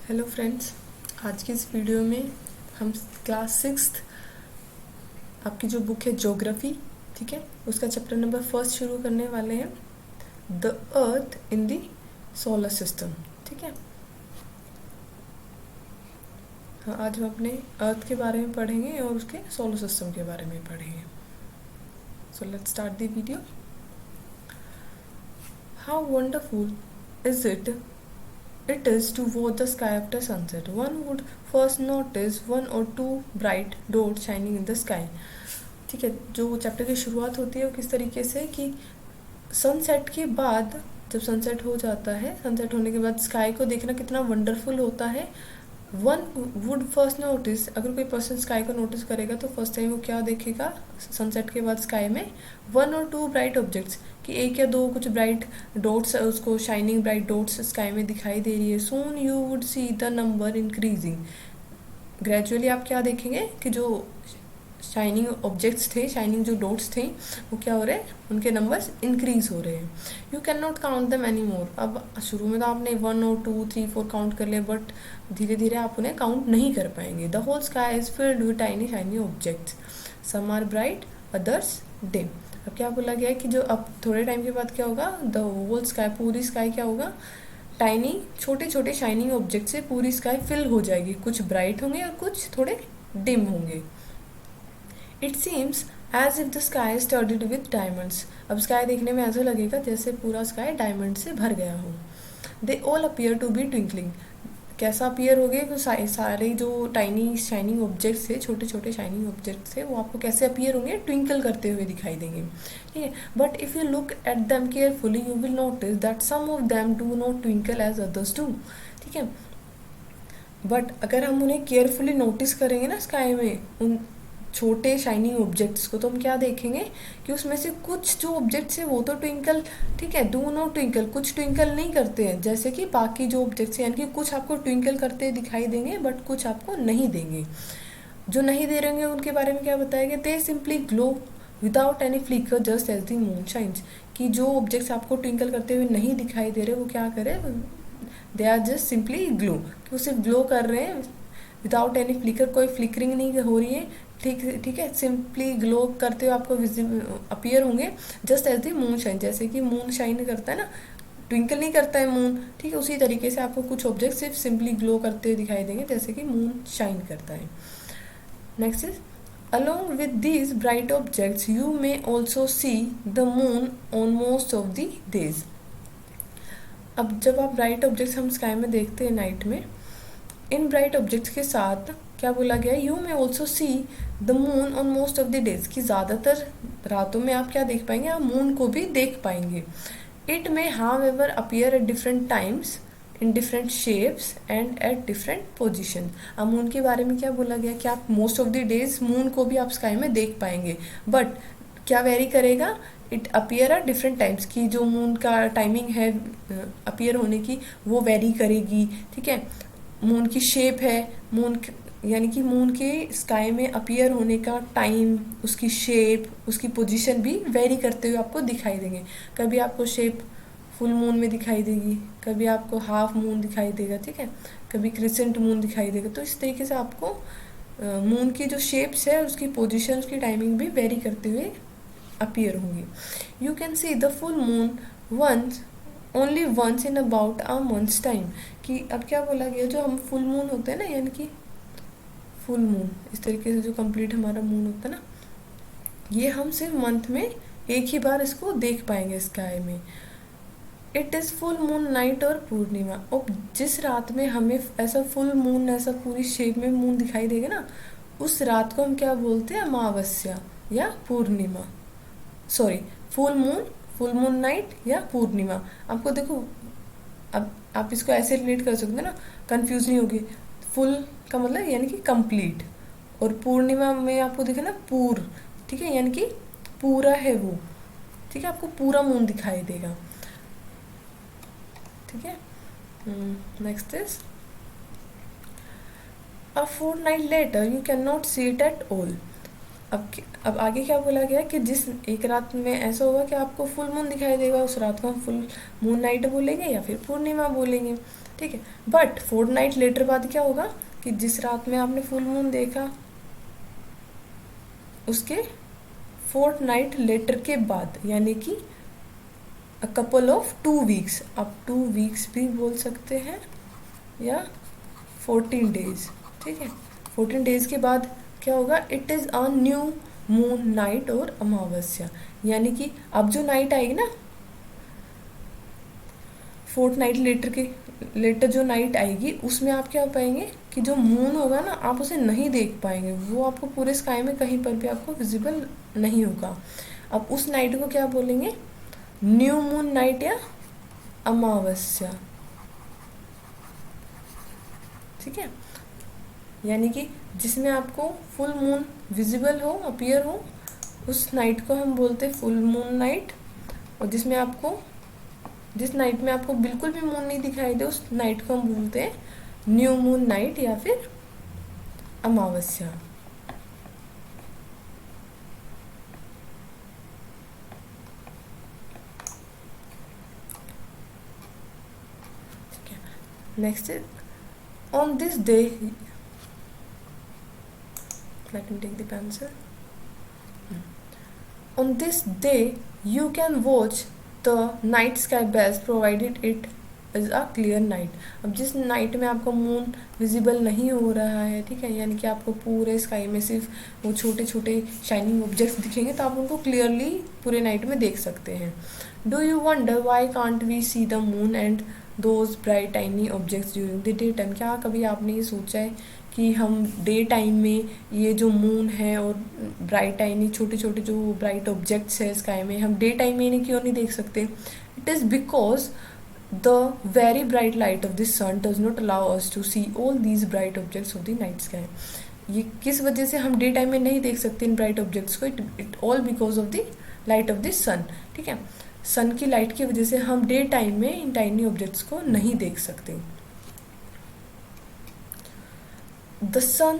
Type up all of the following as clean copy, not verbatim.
Hello friends, आज की इस वीडियो में हम क्लास सिक्स्थ आपकी जो बुक है ज्योग्राफी, ठीक है, उसका चैप्टर नंबर फर्स्ट शुरू करने वाले हैं, the earth in the solar system. ठीक है, हाँ, आज हम अपने अर्थ के बारे में पढ़ेंगे और उसके सोलर सिस्टम के बारे में पढ़ेंगे। So let's start the video. How wonderful is it is to watch the sky after sunset. One would first notice one or two bright dots shining in the sky. ठीक है, जो chapter की शुरुआत होती है वो किस तरीके से कि सनसेट के बाद, जब सनसेट हो जाता है, सनसेट होने के बाद स्काई को देखना कितना वंडरफुल होता है। वन वुड फर्स्ट नोटिस, अगर कोई पर्सन स्काई को नोटिस करेगा तो फर्स्ट टाइम वो क्या देखेगा सनसेट के बाद स्काई में? वन और टू ब्राइट ऑब्जेक्ट्स, कि एक या दो कुछ ब्राइट डॉट्स, उसको शाइनिंग ब्राइट डॉट्स स्काई में दिखाई दे रही है। Soon you would see the number increasing. Gradually आप क्या देखेंगे कि जो शाइनिंग ऑब्जेक्ट्स थे, शाइनिंग जो डॉट्स थे, वो क्या हो रहे हैं, उनके नंबर्स इंक्रीज हो रहे हैं। You can not count them any more. अब शुरू में तो आपने 1 और 2 3 4 काउंट कर लिया, बट धीरे धीरे आप उन्हें काउंट नहीं कर पाएंगे। The whole sky is filled with tiny shiny objects, some are bright others dim. अब क्या बोला गया है कि जो अब थोड़े टाइम के बाद क्या होगा, द होल स्काई, पूरी स्काई क्या होगा, टाइनी छोटे छोटे शाइनिंग ऑब्जेक्ट से पूरी स्काई फिल हो जाएगी। कुछ ब्राइट होंगे और कुछ थोड़े डिम होंगे। It seems as if the sky studded with diamonds. अब स्काई देखने में ऐसा लगेगा जैसे पूरा स्काई डायमंड से भर गया हो। They all appear to be twinkling. कैसा अपीयर हो गए, तो सारे जो टाइनी शाइनिंग ऑब्जेक्ट्स थे, छोटे छोटे शाइनिंग ऑब्जेक्ट्स थे, वो आपको कैसे अपीयर होंगे, ट्विंकल करते हुए दिखाई देंगे। ठीक है, but if you look at them carefully you will notice that some of them do not twinkle as others do. ठीक है, बट अगर हम उन्हें केयरफुली नोटिस करेंगे ना स्काई में, उन छोटे शाइनिंग ऑब्जेक्ट्स को, तो हम क्या देखेंगे कि उसमें से कुछ जो ऑब्जेक्ट्स हैं वो तो ट्विंकल, ठीक है, डू नॉट ट्विंकल, कुछ ट्विंकल नहीं करते हैं, जैसे कि बाकी जो ऑब्जेक्ट्स हैं, यानी कि कुछ आपको ट्विंकल करते दिखाई देंगे बट कुछ आपको नहीं देंगे। जो नहीं दे रहेंगे उनके बारे में क्या बताया गया, they simply glow without any flicker just as the moon shines. कि जो ऑब्जेक्ट्स आपको ट्विंकल करते हुए नहीं दिखाई दे रहे वो क्या करें, they are just simply glow, कि वो सिर्फ ग्लो कर रहे हैं विदाउट एनी फ्लिकर, कोई फ्लिकरिंग नहीं हो रही है। ठीक है, सिंपली ग्लो करते हुए आपको अपीयर होंगे just as the moon shine, जैसे कि मून शाइन करता है ना, ट्विंकल नहीं करता है मून। ठीक है, उसी तरीके से आपको कुछ ऑब्जेक्ट सिर्फ सिंपली ग्लो करते हुए दिखाई देंगे जैसे कि मून शाइन करता है। Next is along with these bright objects you may also see the moon on most of the days। अब जब आप ब्राइट ऑब्जेक्ट्स हम स्काई में देखते हैं नाइट में, इन ब्राइट ऑब्जेक्ट्स के साथ क्या बोला गया, you may also see the moon on most of the days, कि ज़्यादातर रातों में आप क्या देख पाएंगे, आप मून को भी देख पाएंगे। It may how ever appear at different times in different shapes and at different position. अब मून के बारे में क्या बोला गया कि आप most of the days moon को भी आप स्काई में देख पाएंगे, बट क्या वेरी करेगा, it appear at different times, की जो मून का टाइमिंग है अपीयर होने की वो वेरी करेगी। ठीक है, मून की शेप है, मून यानी कि मून के स्काई में अपीयर होने का टाइम, उसकी शेप, उसकी पोजीशन भी वेरी करते हुए आपको दिखाई देंगे। कभी आपको शेप फुल मून में दिखाई देगी, कभी आपको हाफ मून दिखाई देगा, ठीक है, कभी क्रिसेंट मून दिखाई देगा। तो इस तरीके से आपको मून की जो शेप्स है, उसकी पोजीशन, उसकी टाइमिंग भी वेरी करते हुए अपीयर होंगी। You can see the full moon once only once in about a months time. कि अब क्या बोला गया, जो हम फुल मून होते हैं ना, यानी कि फुल मून इस तरीके से जो कंप्लीट हमारा मून होता है ना, ये हम सिर्फ मंथ में एक ही बार इसको देख पाएंगे स्काई में। It is full moon night और पूर्णिमा। और जिस रात में हमें ऐसा फुल मून, ऐसा पूरी शेप में मून दिखाई देगा ना, उस रात को हम क्या बोलते हैं, अमावस्या या पूर्णिमा। सॉरी, फुल मून नाइट या पूर्णिमा। आपको देखो, अब आप इसको ऐसे रिलेट कर सकते हैं ना, कंफ्यूज नहीं होगी। फुल का मतलब यानी कि कंप्लीट, और पूर्णिमा में आपको दिखे ना पूर, ठीक है, यानी कि पूरा है वो, ठीक है, आपको पूरा मून दिखाई देगा। ठीक है, next is a fortnight later you can not see it at all. अब आगे क्या बोला गया कि जिस एक रात में ऐसा होगा कि आपको फुल मून दिखाई देगा, उस रात को हम फुल मून नाइट बोलेंगे या फिर पूर्णिमा बोलेंगे, ठीक है। बट फोर्टनाइट लेटर बाद क्या होगा कि जिस रात में आपने फुल मून देखा उसके फोर्टनाइट लेटर के बाद, यानी कि अ कपल ऑफ 2 वीक्स, आप 2 वीक्स भी बोल सकते हैं या 14 डेज, ठीक है। 14 डेज के बाद क्या होगा, it is a new moon night और अमावस्या, यानी कि अब जो नाइट आएगी ना, फोर्टनाइट लेटर जो नाइट आएगी उसमें आप क्या पाएंगे कि जो मून होगा ना आप उसे नहीं देख पाएंगे, वो आपको पूरे स्काई में कहीं पर भी आपको विजिबल नहीं होगा। अब उस नाइट को क्या बोलेंगे, न्यू मून नाइट या अमावस्या, ठीक है। यानी कि जिसमें आपको फुल मून विजिबल हो, अपीयर हो, उस नाइट को हम बोलते हैं फुल मून नाइट। और जिस नाइट में आपको बिल्कुल भी मून नहीं दिखाई दे उस नाइट को हम बोलते हैं न्यू मून नाइट या फिर अमावस्या। ठीक है, next is on this day, let me take the pencil. On this day you can watch the night sky best provided it is a clear night। अब जिस नाइट में आपको मून विजिबल नहीं हो रहा है, ठीक है, यानी कि आपको पूरे स्काई में सिर्फ वो छोटे छोटे शाइनिंग ऑब्जेक्ट्स दिखेंगे तो आप उनको क्लियरली पूरे नाइट में देख सकते हैं। Do you wonder why can't we see the moon and those bright tiny objects during the day time. क्या कभी आपने ये सोचा है कि हम डे टाइम में ये जो मून है और ब्राइट टाइनी छोटे छोटे जो ब्राइट ऑब्जेक्ट्स है स्काई में, हम डे टाइम में इन्हें क्यों नहीं देख सकते। It is because the very bright light of the sun does not allow us to see all these bright objects of the night sky. ये किस वजह से हम डे टाइम में नहीं देख सकते इन ब्राइट ऑब्जेक्ट्स को, it all because of the light of the sun, ठीक है। सन की लाइट की वजह से हम डे टाइम में इन टाइनी ऑब्जेक्ट्स को नहीं देख सकते। The sun,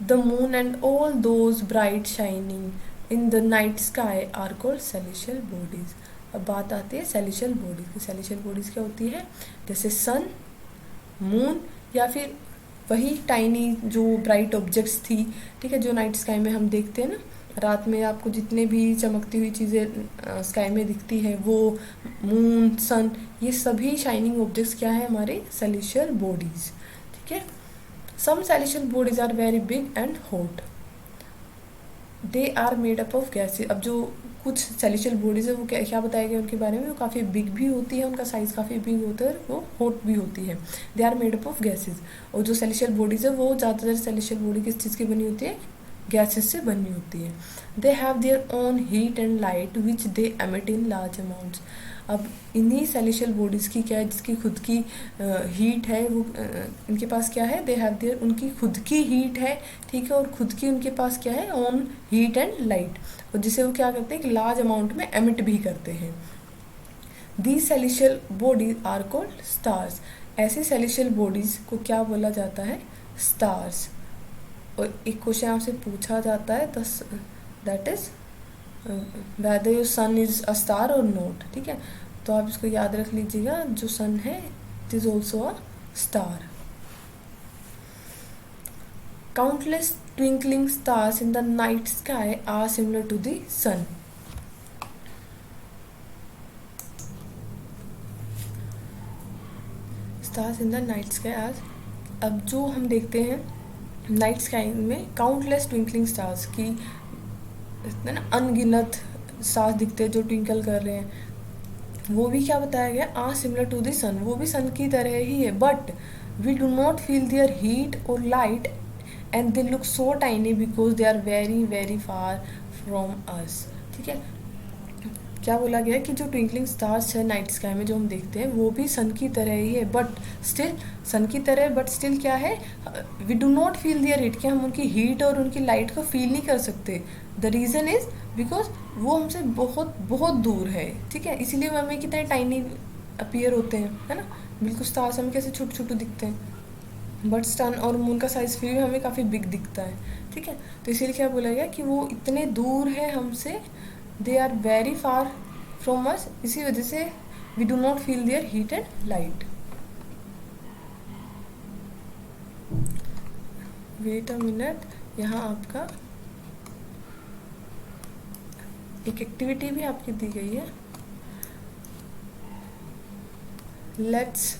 the moon and all those bright shining in the night sky are called celestial bodies। अब बात आती है celestial bodies की। celestial bodies क्या होती है, जैसे सन, मून या फिर वही टाइनी जो ब्राइट ऑब्जेक्ट्स थी, ठीक है, जो नाइट स्काई में हम देखते हैं ना, रात में आपको जितने भी चमकती हुई चीज़ें स्काई में दिखती है, वो मून, सन, ये सभी शाइनिंग ऑब्जेक्ट्स क्या है, हमारे celestial bodies, ठीक है। Some celestial bodies are very big and hot. They are made up of gases। अब जो कुछ celestial bodies है वो क्या बताया गया उनके बारे में, वो काफ़ी बिग भी होती है, उनका साइज़ काफ़ी बिग होता है, वो हॉट भी होती है। They are made up of gases. और जो celestial bodies है वो ज़्यादातर celestial body किस चीज़ की बनी होती है, गैसेस से बनी होती है। They have their own heat and light which they emit in large amounts. अब इन्हीं सेलिशियल बॉडीज़ की क्या है, जिसकी खुद की हीट है, वो इनके पास क्या है, दे हैव देयर, उनकी खुद की हीट है, ठीक है, और खुद की उनके पास क्या है, ऑन हीट एंड लाइट, और जिसे वो क्या करते हैं कि लार्ज अमाउंट में एमिट भी करते हैं। These celestial bodies are called stars. ऐसे सेलिशियल बॉडीज़ को क्या बोला जाता है, स्टार्स। और एक क्वेश्चन आपसे पूछा जाता है, that is whether your sun is a star or not, ठीक है। तो आप इसको याद रख लीजिएगा, जो सन है it is also a star. Countless twinkling stars in the night sky are similar to the sun. Stars in the night sky are, अब जो हम देखते हैं नाइट स्काई में काउंटलेस ट्विंकलिंग स्टार्स की ना अनगिनत स्टार्स दिखते हैं जो ट्विंकल कर रहे हैं, वो भी क्या बताया गया, are similar to the sun, वो भी सन की तरह ही है, but we do not feel their heat और light and they look so tiny because they are very very far from us, ठीक है। क्या बोला गया कि जो ट्विंकलिंग स्टार्स है नाइट स्काई में जो हम देखते हैं वो भी सन की तरह ही है, बट स्टिल सन की तरह, बट स्टिल क्या है, we do not feel their heat, क्या हम उनकी हीट और उनकी लाइट को फील नहीं कर सकते। द रीज़न इज़ बिकॉज वो हमसे बहुत बहुत दूर है, ठीक है, इसीलिए वो हमें कितने टाइनी अपीयर होते हैं, है ना, बिल्कुल स्टार्स हमें कैसे छोटे छोटे दिखते हैं, बट सन और मून का साइज़ फिर भी हमें काफ़ी बिग दिखता है, ठीक है, तो इसीलिए क्या बोला गया कि वो इतने दूर है हमसे, they are very far from us, इसी वजह से we do not feel their heat and light. Wait a minute, यहाँ आपका एक एक्टिविटी भी आपकी दी गई है, लेट्स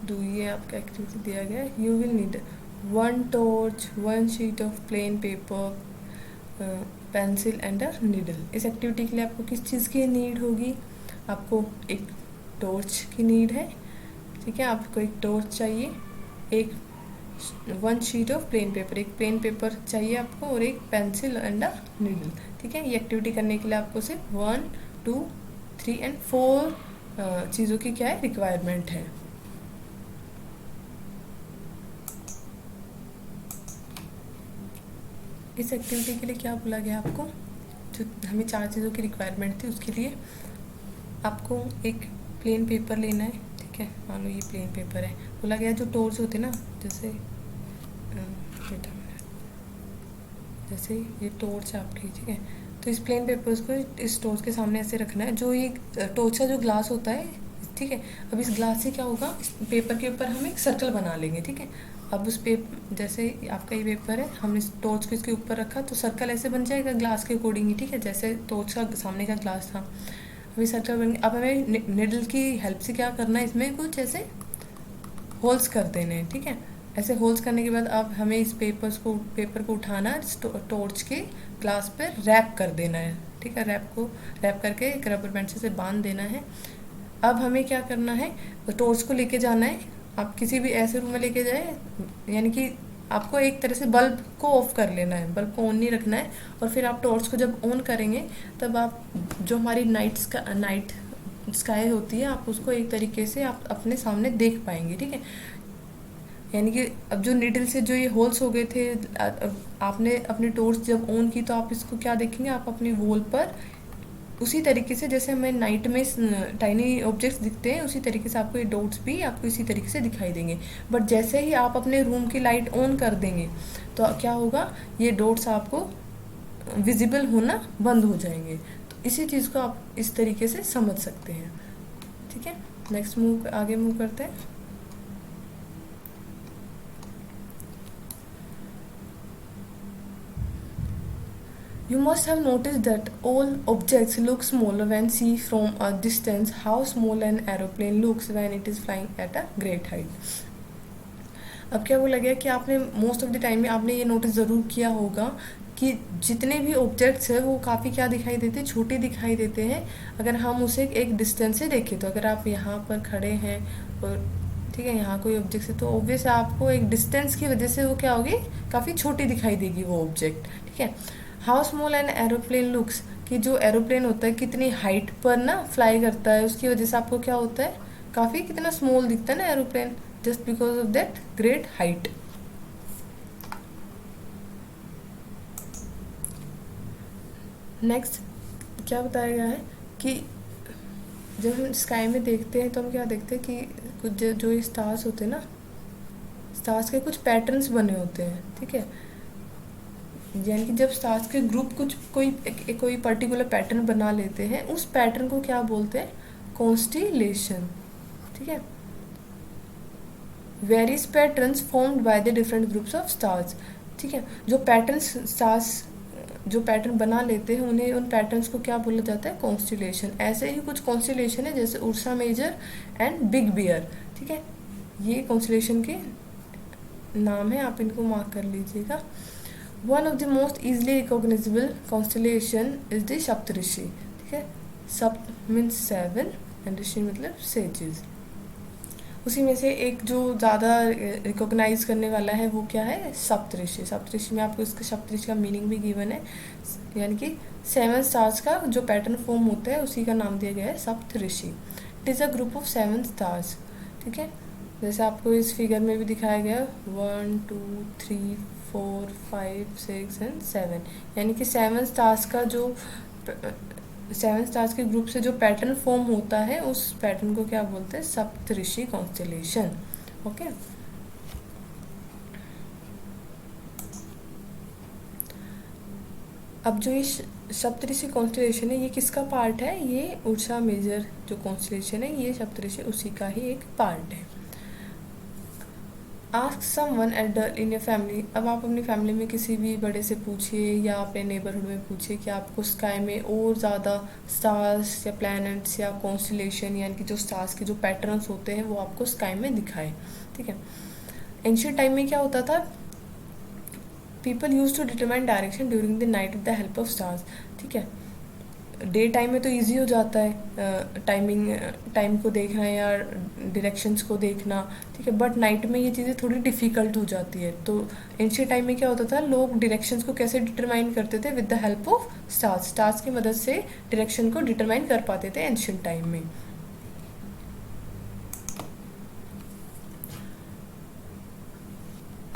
डू, ये आपका एक्टिविटी दिया गया है। You will need 1 torch, 1 sheet of plain paper, pencil and a needle. इस एक्टिविटी के लिए आपको किस चीज़ की नीड होगी? आपको एक टॉर्च की नीड है, ठीक है, आपको एक टॉर्च चाहिए, एक 1 शीट ऑफ प्लेन पेपर, एक प्लेन पेपर चाहिए आपको, और एक पेंसिल एंड अ नीडल। ठीक है, ये एक्टिविटी करने के लिए आपको सिर्फ 1, 2, 3 एंड 4 चीज़ों की क्या है, रिक्वायरमेंट है। इस एक्टिविटी के लिए क्या बोला गया आपको? जो हमें 4 चीज़ों की रिक्वायरमेंट थी, उसके लिए आपको एक प्लेन पेपर लेना है। ठीक है, मान लो ये प्लेन पेपर है। बोला गया जो टॉर्च होते ना, जैसे जैसे ये टॉर्च है आपकी, ठीक है, तो इस प्लेन पेपर्स को इस टॉर्च के सामने ऐसे रखना है। जो ये टॉर्च का जो ग्लास होता है, ठीक है, अब इस ग्लास से क्या होगा, इस पेपर के ऊपर हम एक सर्कल बना लेंगे। ठीक है, अब उस जैसे आपका ये पेपर है, हम इस टॉर्च को इसके ऊपर रखा तो सर्कल ऐसे बन जाएगा ग्लास के अकॉर्डिंग ही। ठीक है, जैसे टॉर्च का सामने का ग्लास था, अभी सर्कल बन गया। अब हमें निडल की हेल्प से क्या करना है, इसमें कुछ ऐसे होल्स कर देने हैं। ठीक है, ऐसे होल्स करने के बाद अब हमें इस पेपर को उठाना है, टॉर्च के ग्लास पे रैप कर देना है। ठीक है, रैप करके एक रबर बैंड से बांध देना है। अब हमें क्या करना है, टॉर्च को लेके जाना है। आप किसी भी ऐसे रूम में लेके जाए, यानी कि आपको एक तरह से बल्ब को ऑफ कर लेना है, बल्ब को ऑन नहीं रखना है। और फिर आप टॉर्च को जब ऑन करेंगे, तब आप जो हमारी नाइट स्काई होती है, आप उसको एक तरीके से आप अपने सामने देख पाएंगे। ठीक है, यानी कि अब जो नीडल से जो ये होल्स हो गए थे, आपने अपनी टॉर्च जब ऑन की तो आप इसको क्या देखेंगे, आप अपनी वॉल पर उसी तरीके से जैसे हमें नाइट में टाइनी ऑब्जेक्ट्स दिखते हैं, उसी तरीके से आपको ये डॉट्स भी आपको इसी तरीके से दिखाई देंगे। बट जैसे ही आप अपने रूम की लाइट ऑन कर देंगे, तो क्या होगा, ये डॉट्स आपको विजिबल होना बंद हो जाएंगे। तो इसी चीज़ को आप इस तरीके से समझ सकते हैं। ठीक है, नेक्स्ट आगे मूव करते हैं। You must have noticed that all objects look smaller when seen from a distance. How small an aeroplane looks when it is flying at a great height. अब क्या बोला गया कि आपने मोस्ट ऑफ द टाइम में आपने ये notice ज़रूर किया होगा कि जितने भी ऑब्जेक्ट्स हैं वो काफ़ी क्या दिखाई देते हैं, छोटे दिखाई देते हैं अगर हम उसे एक डिस्टेंस से देखें। तो अगर आप यहाँ पर खड़े हैं और ठीक है, यहाँ कोई ऑब्जेक्ट है, तो ऑब्वियस आपको एक डिस्टेंस की वजह से वो क्या होगी, काफ़ी छोटी दिखाई देगी वो ऑब्जेक्ट। ठीक है, how small an aeroplane looks, कि जो एरोप्लेन होता है कितनी हाइट पर ना फ्लाई करता है, उसकी वजह से आपको क्या होता है, काफ़ी कितना स्मॉल दिखता है ना aeroplane, just because of that great height. Next क्या बताया गया है कि जब हम स्काई में देखते हैं तो हम क्या देखते हैं कि कुछ जो स्टार्स होते हैं ना, स्टार्स के कुछ पैटर्न्स बने होते हैं। ठीक है, यानी कि जब स्टार्स के ग्रुप कुछ कोई पर्टिकुलर पैटर्न बना लेते हैं, उस पैटर्न को क्या बोलते हैं, कॉन्स्टिलेशन। ठीक है, various patterns formed by the different groups of stars. ठीक है, जो पैटर्न्स स्टार्स जो पैटर्न बना लेते हैं, उन्हें उन पैटर्न्स को क्या बोला जाता है, कॉन्स्टिलेशन। ऐसे ही कुछ कॉन्स्टिलेशन है जैसे Ursa Major and big bear. ठीक है, ये कॉन्स्टिलेशन के नाम है, आप इनको मार्क कर लीजिएगा। One of the most easily recognizable constellation is the सप्तऋषि। ठीक है, सप्त मीन्स 7 एंड ऋषि मतलब सेजेस। उसी में से एक जो ज़्यादा रिकॉग्नाइज करने वाला है वो क्या है, सप्तऋषि। सप्तऋषि में आपको इसके सप्तऋषि का मीनिंग भी गिवन है, यानी कि 7 स्टार्स का जो पैटर्न फॉर्म होता है उसी का नाम दिया गया है Saptarishi. It is a group of 7 stars. ठीक है, जैसे आपको इस फिगर में भी दिखाया गया 1 2 3 4 5 6 एंड 7, यानी कि 7 स्टार्स का जो 7 स्टार्स के ग्रुप से जो पैटर्न फॉर्म होता है, उस पैटर्न को क्या बोलते हैं, सप्तऋषि कॉन्स्टेलेशन। ओके, अब जो ये सप्तऋषि कॉन्स्टलेशन है ये किसका पार्ट है? ये उर्सा मेजर जो कॉन्स्टलेशन है ये सप्तऋषि उसी का ही एक पार्ट है। Ask someone Elder in your family. अब आप अपनी फैमिली में किसी भी बड़े से पूछिए या अपने नेबरहुड में पूछिए कि आपको स्काई में और ज़्यादा स्टार्स या प्लैनेट्स या कॉन्स्टलेशन यानी कि जो स्टार्स के जो पैटर्न्स होते हैं वो आपको स्काई में दिखाए। ठीक है, एंशियंट टाइम में क्या होता था? People use to determine direction during the night with the help of stars. ठीक है, डे टाइम में तो इजी हो जाता है टाइम को देखना या डायरेक्शंस को देखना। ठीक है, बट नाइट में ये चीज़ें थोड़ी डिफ़िकल्ट हो जाती है। तो एंशियंट टाइम में क्या होता था? लोग डायरेक्शंस को कैसे डिटरमाइन करते थे? With the help of stars. Stars की मदद से डायरेक्शन को डिटरमाइन कर पाते थे एंशियंट टाइम में।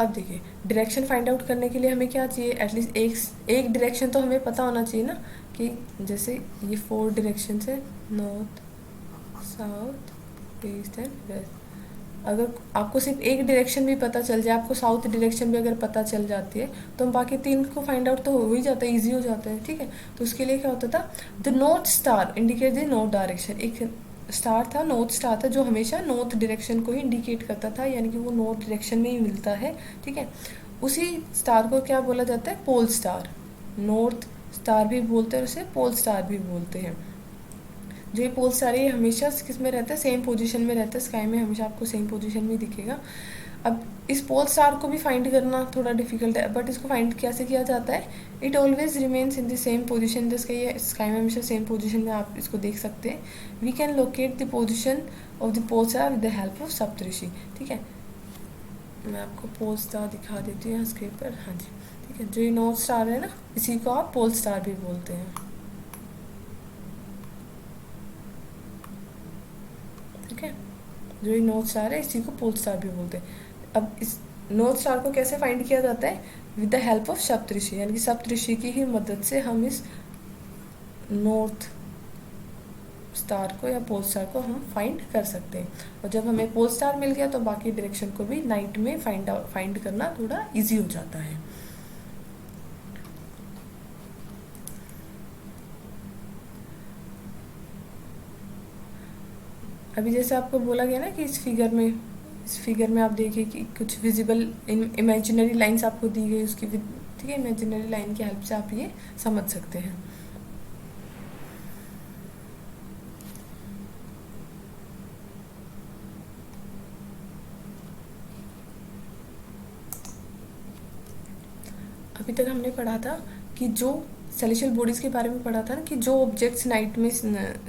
अब देखिए, डायरेक्शन फाइंड आउट करने के लिए हमें क्या चाहिए? एटलीस्ट एक डायरेक्शन तो हमें पता होना चाहिए ना, कि जैसे ये 4 डायरेक्शन है, north, south, east and west. अगर आपको सिर्फ एक डायरेक्शन भी पता चल जाए, आपको साउथ डायरेक्शन भी अगर पता चल जाती है, तो हम बाकी 3 को फाइंड आउट तो हो ही जाता है, ईजी हो जाता है। ठीक है, तो उसके लिए क्या होता था? The north star indicate the north direction. एक स्टार था, नॉर्थ स्टार था, जो हमेशा नॉर्थ डायरेक्शन को ही इंडिकेट करता था, यानी कि वो नॉर्थ डायरेक्शन में ही मिलता है। ठीक है, उसी स्टार को क्या बोला जाता है? Pole star. नॉर्थ स्टार भी बोलते हैं, उसे पोल स्टार भी बोलते हैं। जो ये पोल स्टार है ये हमेशा किस में रहता है? सेम पोजीशन में रहता है, स्काई में हमेशा आपको सेम पोजीशन में दिखेगा। अब इस पोल स्टार को भी फाइंड करना थोड़ा डिफिकल्ट है, बट इसको फाइंड कैसे किया जाता है? It always remains in the same position. The sky में हमेशा सेम पोजीशन में आप इसको देख सकते हैं। We can locate the position of the pole star with the help of Saptarishi. ठीक है, मैं आपको पोल स्टार दिखा देती हूँ यहाँ स्क्रीन पर। हाँ जी, ठीक है, जो ये नॉर्थ स्टार है ना, इसी को आप पोल स्टार भी बोलते हैं। ठीक है, जो ये नॉर्थ स्टार है इसी को पोल स्टार भी बोलते हैं। अब इस नॉर्थ स्टार को कैसे फाइंड किया जाता है? विद द हेल्प ऑफ सप्तऋषि, यानी कि सप्तऋषि की ही मदद से हम इस नॉर्थ स्टार को या पोल स्टार को हम फाइंड कर सकते हैं। और जब हमें पोल स्टार मिल गया तो बाकी डायरेक्शन को भी नाइट में फाइंड करना थोड़ा इजी हो जाता है। अभी जैसे आपको बोला गया ना कि इस फिगर में आप देखिए कि कुछ विजिबल इमेजिनरी लाइंस आपको दी गई उसकी। ठीक है, इमेजिनरी लाइन की हेल्प से आप ये समझ सकते हैं। अभी तक हमने पढ़ा था कि जो सेलेशियल बॉडीज़ के बारे में पढ़ा था ना, कि जो ऑब्जेक्ट्स नाइट में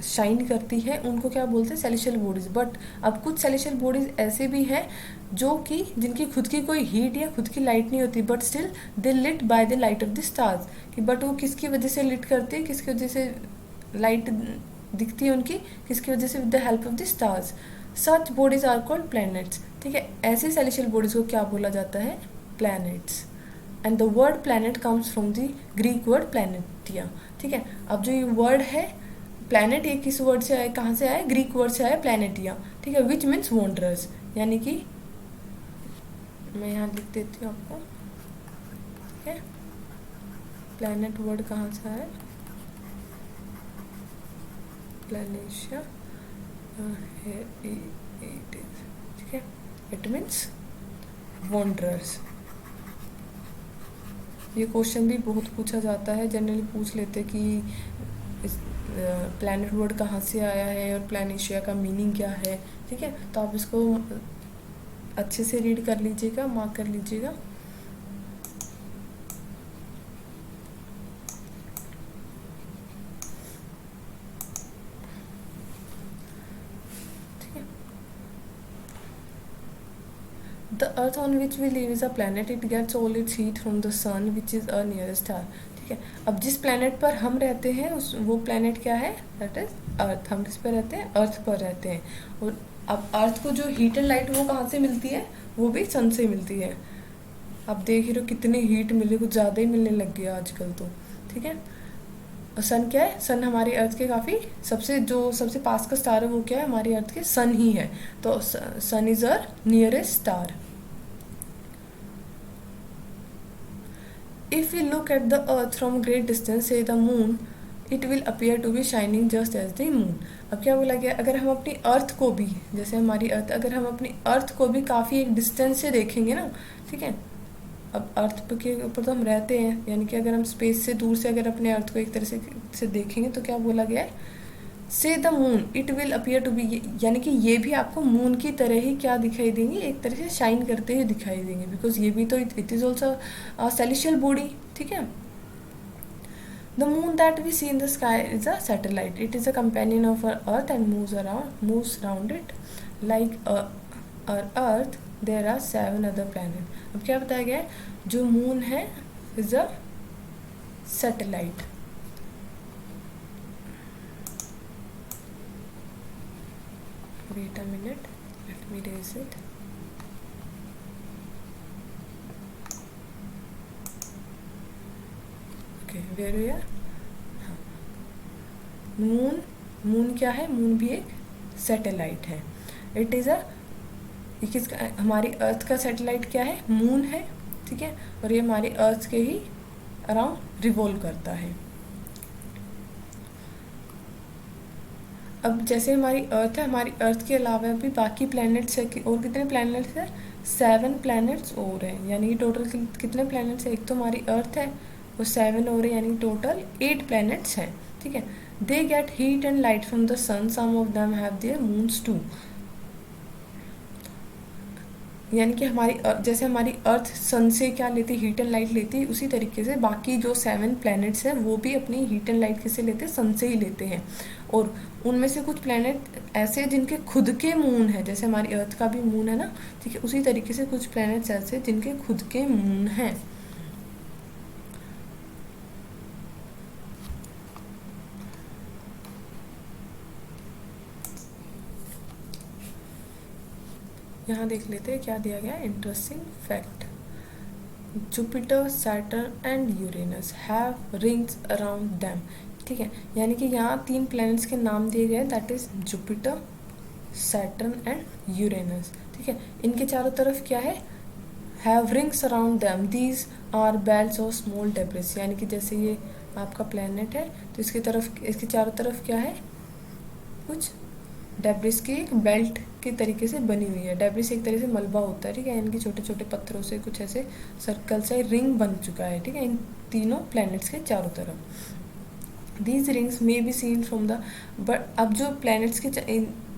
शाइन करती है उनको क्या बोलते हैं? Celestial bodies. बट अब कुछ सेलेशियल बॉडीज़ ऐसे भी हैं जो कि जिनकी खुद की कोई हीट या खुद की लाइट नहीं होती, but still they lit by the light of the stars. कि बट वो किसकी वजह से लिट करती है, किसकी वजह से लाइट दिखती है उनकी, किसकी वजह से? With the help of the stars. Such bodies are called planets. ठीक है, ऐसे सेलेशियल बॉडीज को क्या बोला जाता है? Planets. And the word planet comes from the Greek word planetai. ठीक है, अब जो ये वर्ड है प्लैनेट, ये किस वर्ड से आया, कहाँ से आया? ग्रीक वर्ड से आया, प्लैनेटिया। ठीक है, विच मीन्स वॉन्डरर्स, यानी कि मैं यहाँ लिख देती हूँ आपको। ठीक है, प्लैनेट वर्ड कहाँ से आया? प्लैनेशिया। ठीक है, इट मीन्स वॉन्डरर्स। ये क्वेश्चन भी बहुत पूछा जाता है, जनरली पूछ लेते कि इस प्लैनेट वर्ड कहाँ से आया है और प्लैनेशिया का मीनिंग क्या है। ठीक है, तो आप इसको अच्छे से रीड कर लीजिएगा, मार्क कर लीजिएगा। ठीक है, the earth on which we live is a planet, it gets all its heat from the sun which is a nearest star. ठीक है, अब जिस प्लैनेट पर हम रहते हैं उस वो प्लैनेट क्या है? That is earth. हम किस पर रहते हैं? अर्थ पर रहते हैं। और अब अर्थ को जो हीट एंड लाइट वो कहाँ से मिलती है? वो भी सन से मिलती है। आप देख ही रहे हो कितनी हीट मिले, कुछ ज़्यादा ही मिलने लग गया आजकल तो। ठीक है, और सन क्या है? सन हमारे अर्थ के काफ़ी सबसे पास का स्टार है वो क्या है? हमारी अर्थ के सन ही है। तो sun is our nearest star. If we look at the earth from great distance, say the moon, it will appear to be shining just as the moon. अब क्या बोला गया, अगर हम अपनी अर्थ को भी, जैसे हमारी अर्थ, अगर हम अपनी अर्थ को भी काफ़ी एक डिस्टेंस से देखेंगे ना, ठीक है, अब अर्थ के ऊपर तो हम रहते हैं, यानी कि अगर हम स्पेस से दूर से अगर अपने अर्थ को एक तरह से देखेंगे तो क्या बोला गया है, say the moon it will appear to be, यानी कि ये भी आपको मून की तरह ही क्या दिखाई देंगे, एक तरह से शाइन करते हुए दिखाई देंगे, बिकॉज ये भी तो it is also celestial body, ठीक है. The moon that we see in the sky is a satellite. It is a companion of our earth and moves around it like our earth. There are 7 other planet. अब क्या बताया गया है, जो moon है is a satellite. Wait a minute, let me erase it. Okay, where we are? Moon क्या है, moon भी एक सैटेलाइट है. इट इज़ अ, किसका, हमारी अर्थ का सैटेलाइट क्या है, मून है, ठीक है, और ये हमारी अर्थ के ही अराउंड रिवॉल्व करता है. अब जैसे हमारी अर्थ है, हमारी अर्थ के अलावा भी बाकी प्लैनेट्स है, और कितने प्लैनेट्स हैं, 7 प्लैनेट्स और हैं, यानी कि टोटल कितने प्लैनेट्स हैं, एक तो हमारी अर्थ है और 7 और है, यानी टोटल 8 प्लैनेट्स हैं, ठीक है. They get heat and light from the sun, some of them have their moons too. यानी कि हमारी जैसे हमारी अर्थ सन से क्या लेती है, हीट एंड लाइट लेती है, उसी तरीके से बाकी जो 7 प्लैनेट्स हैं वो भी अपनी हीट एंड लाइट किससे लेते हैं, सन से ही लेते हैं. और उनमें से कुछ प्लैनेट ऐसे जिनके खुद के मून है, जैसे हमारी अर्थ का भी मून है ना, ठीक है, उसी तरीके से कुछ प्लैनेट्स ऐसे जिनके खुद के मून हैं. यहाँ देख लेते हैं क्या दिया गया, interesting fact. Jupiter, Saturn and Uranus have rings around them. ठीक है, यानी कि यहाँ 3 प्लैनेट्स के नाम दिए गए, that is Jupiter, Saturn and Uranus. ठीक है, इनके चारों तरफ क्या है, have rings around them. These are belts और स्मॉल डेब्रिस. यानी कि जैसे ये आपका प्लैनेट है तो इसके चारों तरफ क्या है, कुछ डेब्रिस की एक बेल्ट के तरीके से बनी हुई है. डेब्रिस एक तरह से मलबा होता है, ठीक है, इनके छोटे छोटे पत्थरों से कुछ ऐसे सर्कल सा रिंग बन चुका है, ठीक है, इन तीनों प्लैनेट्स के चारों तरफ. These rings may be seen from the, but अब जो प्लैनेट्स के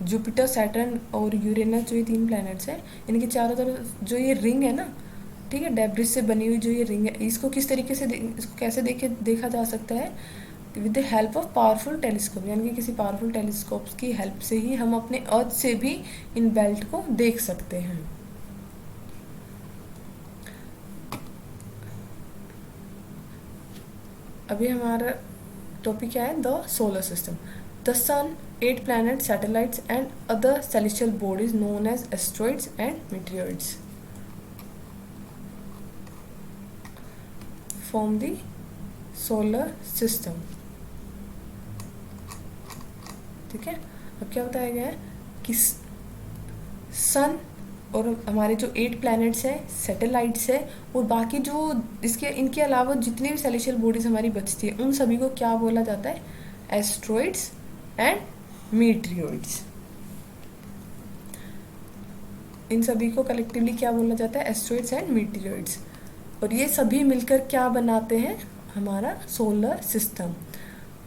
जुपिटर, सैटर्न और यूरेनस, जो ये 3 प्लैनेट्स हैं, इनके चारों तरफ जो ये रिंग है ना, ठीक है, डेब्रिस से बनी हुई जो ये रिंग है, इसको किस तरीके से इसको कैसे देखा जा सकता है, with the help of powerful telescope. यानी कि किसी पावरफुल टेलीस्कोप की हेल्प से ही हम अपने अर्थ से भी इन बेल्ट को देख सकते हैं. अभी हमारा टॉपिक क्या है, the solar system. The sun, 8 planet, satellites and other celestial bodies known as asteroids and meteoroids form the solar system. ठीक है, अब क्या बताया गया है कि सन और हमारे जो 8 प्लैनेट्स हैं, सैटेलाइट्स है, और बाकी जो इनके अलावा जितनी भी सेलेस्टियल बॉडीज हमारी बचती है, उन सभी को क्या बोला जाता है, एस्ट्रॉइड्स एंड मीटियोइड्स. इन सभी को कलेक्टिवली क्या बोला जाता है, एस्ट्रॉइड्स एंड मीटियोइड्स. और ये सभी मिलकर क्या बनाते हैं, हमारा सोलर सिस्टम.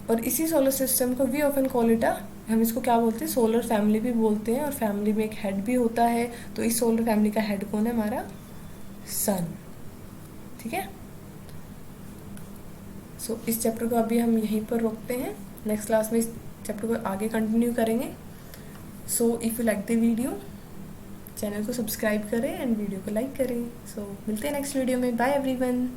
और इसी सोलर सिस्टम को वी ऑफन कॉल इट, हम इसको क्या बोलते हैं, सोलर फैमिली भी बोलते हैं. और फैमिली में एक हेड भी होता है, तो इस सोलर फैमिली का हेड कौन है, हमारा सन. ठीक है, सो इस चैप्टर को अभी हम यहीं पर रोकते हैं. नेक्स्ट क्लास में इस चैप्टर को आगे कंटिन्यू करेंगे. So if you like the video, channel को सब्सक्राइब करें एंड वीडियो को लाइक करें. सो मिलते हैं नेक्स्ट वीडियो में. Bye everyone.